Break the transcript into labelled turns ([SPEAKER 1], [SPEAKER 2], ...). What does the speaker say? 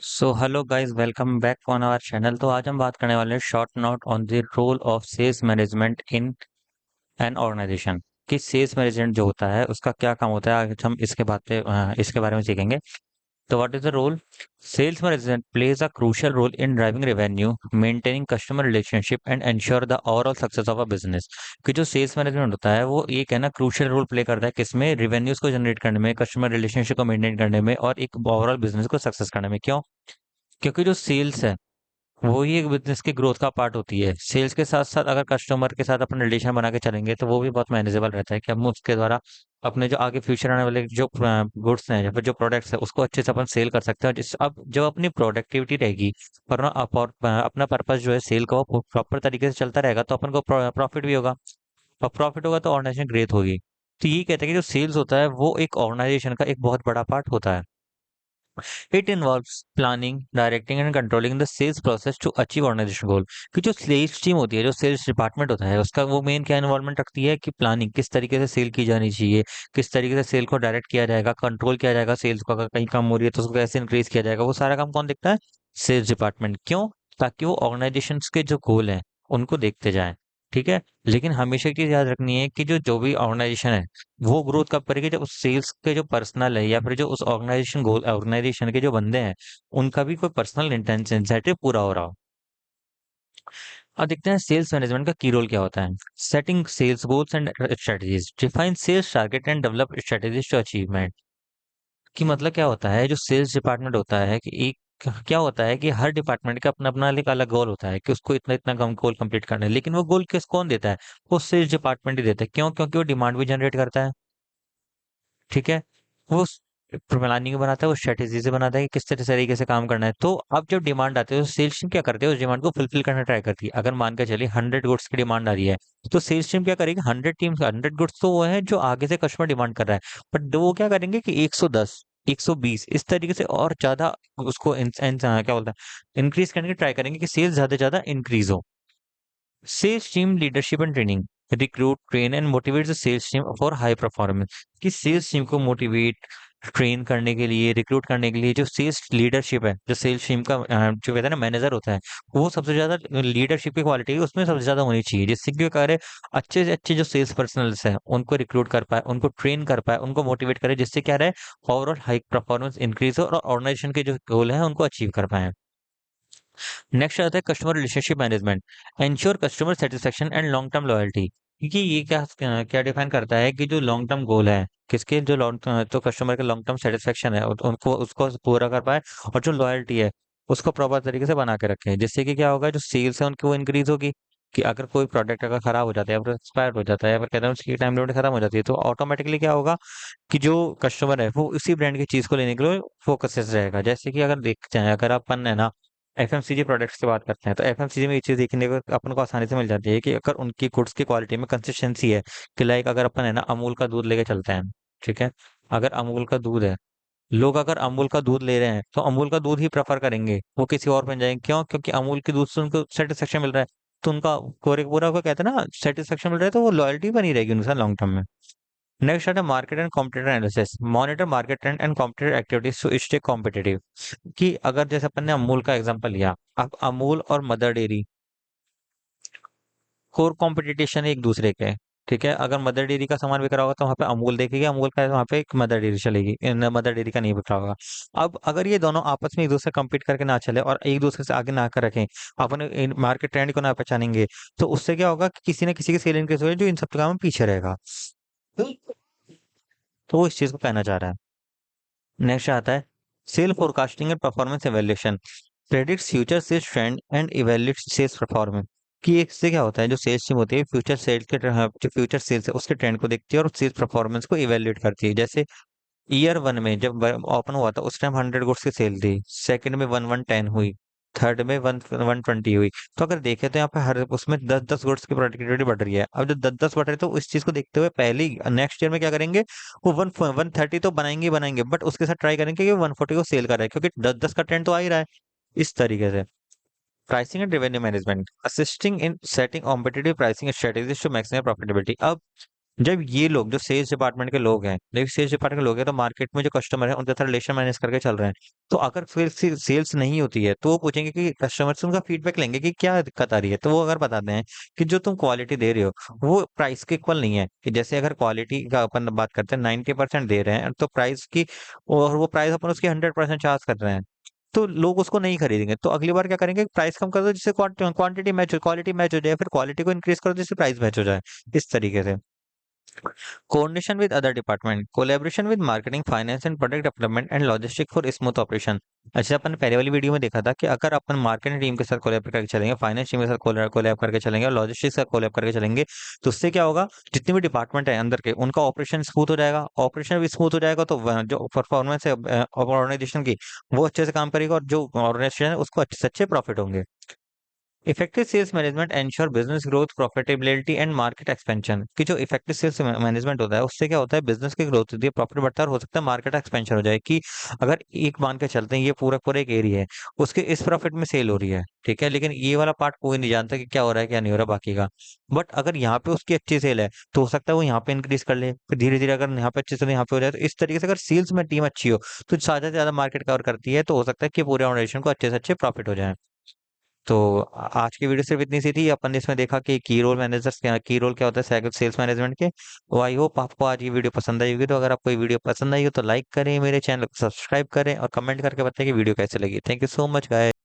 [SPEAKER 1] So hello guys, welcome back on our channel. तो आज हम बात करने वाले हैं short note on the role of sales management in an organisation. कि सेल्स मैनेजमेंट जो होता है उसका क्या काम होता है, आज हम इसके बारे में सीखेंगे। तो what is the role? Sales management plays a crucial role in driving revenue, maintaining customer relationship and ensure the overall success of a business. कि जो सेल्स मैनेजमेंट होता है वो एक है ना, क्रूशियल रोल प्ले करता है किसमें? रिवेन्यूज को जनरेट करने में, कस्टमर रिलेशनशिप को मेंटेन करने में और एक ओवरऑल बिजनेस को सक्सेस करने में। क्यों? क्योंकि जो सेल्स है वो ही एक बिजनेस की ग्रोथ का पार्ट होती है। सेल्स के साथ साथ अगर कस्टमर के साथ अपना रिलेशन बना के चलेंगे तो वो भी बहुत मैनेजेबल रहता है कि हम उसके द्वारा अपने जो आगे फ्यूचर आने वाले जो गुड्स हैं या फिर जो प्रोडक्ट्स है उसको अच्छे से अपन सेल कर सकते हैं। जिस अब जब अपनी प्रोडक्टिविटी रहेगी और अपना पर्पस जो है सेल का वो प्रॉपर तरीके से चलता रहेगा तो अपन को प्रॉफिट भी होगा। और प्रॉफिट होगा तो ऑर्गेनाइजेशन ग्रेथ होगी। तो ये कहते हैं कि जो सेल्स होता है वो एक ऑर्गेनाइजेशन का एक बहुत बड़ा पार्ट होता है। It involves planning, directing and controlling the sales process to achieve organization goal। कि जो सेल्स टीम होती है, जो सेल्स डिपार्टमेंट होता है, उसका वो मेन क्या इन्वॉल्वमेंट रखती है कि प्लानिंग किस तरीके से सेल की जानी चाहिए, किस तरीके से सेल को डायरेक्ट किया जाएगा, कंट्रोल किया जाएगा सेल्स को, अगर कहीं कम हो रही है तो उसको कैसे इंक्रीज किया जाएगा। वो सारा काम कौन देखता है? Sales department. क्यों? ताकि वो ऑर्गेनाइजेशन के जो गोल हैं उनको देखते जाएं। ठीक है। लेकिन हमेशा एक चीज याद रखनी है कि जो जो भी ऑर्गेनाइजेशन है वो ग्रोथ कब करेगी? जब उस सेल्स के जो पर्सनल है या फिर जो उस ऑर्गेनाइजेशन के जो बंदे हैं उनका भी कोई पर्सनल इंटेंशन सेट पूरा हो रहा हो। अब देखते हैं सेल्स मैनेजमेंट का की रोल क्या होता है। Setting sales goals and strategies, define sales target and develop strategies to achievement. कि मतलब क्या होता है, जो सेल्स डिपार्टमेंट होता है कि एक क्या होता है कि हर डिपार्टमेंट का अपना अपना एक अलग गोल होता है कि उसको इतना इतना कम गोल कंप्लीट करना है। लेकिन वो गोल किस कौन देता है? वो सेल्स डिपार्टमेंट ही देता है। क्यों? क्योंकि वो डिमांड भी जनरेट करता है। ठीक है। वो प्लानिंग बनाता है, वो स्ट्रेटेजी से बनाता है कि किस तरह तरीके से काम करना है। तो अब जब डिमांड आती है तो सेल्स टीम क्या करती है? उस डिमांड को फुलफिल करना ट्राई करती है। अगर मान के चलिए 100 गुड्स की डिमांड आ रही है तो सेल्स टीम क्या करेगी? 100 गुड्स तो वो है जो आगे से कस्टमर डिमांड कर रहा है, बट वो क्या करेंगे कि 110 120 इस तरीके से और ज्यादा उसको क्या बोलता है, इंक्रीज करने की ट्राई करेंगे कि सेल्स ज्यादा से ज्यादा इंक्रीज हो। Sales team leadership and training, recruit train and motivate the sales team for high performance. कि सेल्स टीम को मोटिवेट ट्रेन करने के लिए, रिक्रूट करने के लिए जो सेल्स लीडरशिप है, जो सेल्स टीम का जो कहते हैं ना मैनेजर होता है, वो सबसे ज्यादा लीडरशिप की क्वालिटी है उसमें सबसे ज्यादा होनी चाहिए, जिससे कि क्या करे, अच्छे से अच्छे जो सेल्स पर्सनल्स हैं उनको रिक्रूट कर पाए, उनको ट्रेन कर पाए, उनको मोटिवेट करे, जिससे क्या रहे, ओवरऑल हाई परफॉर्मेंस इंक्रीज हो और ऑर्गेनाइजेशन के जो गोल है उनको अचीव कर पाए। नेक्स्ट आता है customer relationship management, ensure customer satisfaction and long term loyalty. क्योंकि ये क्या क्या डिफाइन करता है कि जो लॉन्ग टर्म गोल है किसके, जो लॉन्ग तो कस्टमर के लॉन्ग टर्म सेटिस्फेक्शन है उनको उसको पूरा कर पाए, और जो लॉयल्टी है उसको प्रॉपर तरीके से बना के रखें, जिससे कि क्या होगा, जो सेल्स है उनकी वो इंक्रीज होगी। कि अगर कोई प्रोडक्ट अगर खराब हो जाता है या फिर एक्सपायर हो जाता है या फिर कहते हैं उसकी टाइम लिमिट खत्म हो जाती है तो ऑटोमेटिकली क्या होगा कि जो कस्टमर है वो उसी ब्रांड की चीज को लेने के लिए फोकस रहेगा। जैसे कि अगर देख जाए, अगर अपन है ना एफएमसीजी प्रोडक्ट्स की बात करते हैं तो एफएमसीजी में ये चीज देखने को अपन को आसानी से मिल जाती है कि अगर उनकी गुड्स की क्वालिटी में कंसिस्टेंसी है। कि लाइक अगर अपन है ना अमूल का दूध लेके चलते हैं, ठीक है, अगर अमूल का दूध है, लोग अगर अमूल का दूध ले रहे हैं तो अमूल का दूध ही प्रेफर करेंगे, वो किसी और पे नहीं जाएंगे। क्यों? क्योंकि अमूल के दूध से उनको सेटिस्फेक्शन मिल रहा है। तो उनका पूरे पूरा को कहते हैं ना सेटिस्फेक्शन मिल रहा है तो वो लॉयल्टी बनी रहेगी उनके साथ लॉन्ग टर्म में। नेक्स्ट आता है market and competitor analysis, monitor market trend and competitor activities to stay competitive. कि अगर जैसे अपन ने अमूल का एग्जांपल लिया, अब अमूल और मदर डेयरी कोर कंपटीशन है एक दूसरे के। ठीक है, अगर मदर डेयरी का सामान बिक रहा होगा तो वहां पे अमूल देखेगी, अमूल का वहां पे एक मदर डेयरी चलेगी, मदर डेयरी का नहीं बिक रहा होगा। अब अगर ये दोनों आपस में एक दूसरे कम्पीट करके ना चले और एक दूसरे से आगे ना कर रखें, अपने मार्केट ट्रेंड को ना पहचानेंगे, तो उससे क्या होगा कि किसी न किसी की सेल इंक्रीज होगी जो इन सब काम में पीछे रहेगा। तो वो इस चीज को कहना चाह रहा है। नेक्स्ट आता है sale forecasting and performance evaluation, predicts future sales trend and evaluates sales performance. कि इससे क्या होता है, जो सेल्स टीम होती है फ्यूचर सेल्स के जो फ्यूचर सेल्स है उसके ट्रेंड को देखती है और सेल्स परफॉर्मेंस को इवेल्युएट करती है। जैसे ईयर वन में जब ओपन हुआ था उस टाइम 100 गुड्स की सेल थी, सेकंड में 110 हुई, थर्ड में 120 हुई। तो अगर देखें तो यहाँ पे हर उसमें 10 10 गुड्स की प्रोडक्टिविटी बढ़ रही है। अब जब 10 10 बढ़ रही है तो इस चीज को देखते हुए पहले नेक्स्ट ईयर में क्या करेंगे, वो 130 तो बनाएंगे ही बनाएंगे, बट उसके साथ ट्राई करेंगे कि 140 को सेल करें, क्योंकि 10 10 का ट्रेंड तो आ ही रहा है। इस तरीके से pricing and revenue management, assisting in setting competitive pricing strategies to maximise profitability. अब जब ये लोग जो सेल्स डिपार्टमेंट के लोग हैं, जब सेल्स डिपार्टमेंट के लोग हैं तो मार्केट में जो कस्टमर है उनके साथ रिलेशन मैनेज करके चल रहे हैं। तो अगर फिर से सेल्स नहीं होती है तो वो पूछेंगे कि कस्टमर से उनका फीडबैक लेंगे कि क्या दिक्कत आ रही है, तो वो अगर बताते हैं कि जो तुम क्वालिटी दे रहे हो वो प्राइस के इक्वल नहीं है, कि जैसे अगर क्वालिटी का अपन बात करते हैं 90% दे रहे हैं तो प्राइस की, और वो प्राइस अपन उसकी 100% चार्ज कर रहे हैं, तो लोग उसको नहीं खरीदेंगे। तो अगली बार क्या करेंगे, प्राइस कम कर दो जिससे क्वांटिटी मैच हो, क्वालिटी मैच हो जाए, फिर क्वालिटी को इंक्रीज करो जिससे प्राइस मैच हो जाए, इस तरीके से। Coordination with other department, collaboration with marketing, finance and product development and logistics for smooth operation। अच्छा, अपन पहले वाली वीडियो में देखा था कि अगर अपन मार्केटिंग टीम के साथ कोलैब करके चलेंगे, फाइनेंस टीम के साथ कोलैब करके चलेंगे और लॉजिस्टिक्स का कोलैब करके चलेंगे, तो उससे क्या होगा, जितने भी डिपार्टमेंट है अंदर के उनका ऑपरेशन स्मूथ हो जाएगा। ऑपरेशन भी स्मूथ हो जाएगा तो जो परफॉर्मेंस है ऑर्गेनाइजेशन की, वो अच्छे से काम करेगा, और जो ऑर्गेनाइजेशन है उसको अच्छे से अच्छे प्रॉफिट होंगे। Effective sales management ensure business growth, profitability and market expansion. की जो इफेक्टिव सेल्स मैनेजमेंट होता है उससे क्या होता है, बिजनेस की ग्रोथ होती है, प्रॉफिट बढ़ता है, और हो सकता है मार्केट एक्सपेंशन हो जाए। कि अगर एक मान के चलते हैं ये पूरा पूरा एक एरिया है, उसके इस प्रॉफिट में सेल हो रही है, ठीक है, लेकिन ये वाला पार्ट कोई नहीं जानता कि क्या हो रहा है क्या नहीं हो रहा बाकी का। बट अगर यहाँ पे उसकी अच्छी सेल है तो हो सकता है वो यहाँ पे इंक्रीज कर ले, फिर धीरे धीरे अगर यहाँ पे अच्छी सेल यहाँ पे हो जाए, तो इस तरीके से अगर सेल्स में टीम अच्छी हो तो ज्यादा से ज्यादा मार्केट कवर करती है, तो हो सकता है कि पूरे ऑर्गेनाइजेशन को अच्छे से अच्छे प्रॉफिट हो जाए। तो आज की वीडियो सिर्फ इतनी सी थी। अपन ने इसमें देखा कि की रोल क्या होता है सेल्स मैनेजमेंट के। तो आई होप आपको आज ये वीडियो पसंद आई होगी। तो अगर आपको ये वीडियो पसंद आई हो तो लाइक करें, मेरे चैनल को सब्सक्राइब करें और कमेंट करके बताएं कि वीडियो कैसे लगी। Thank you so much guys.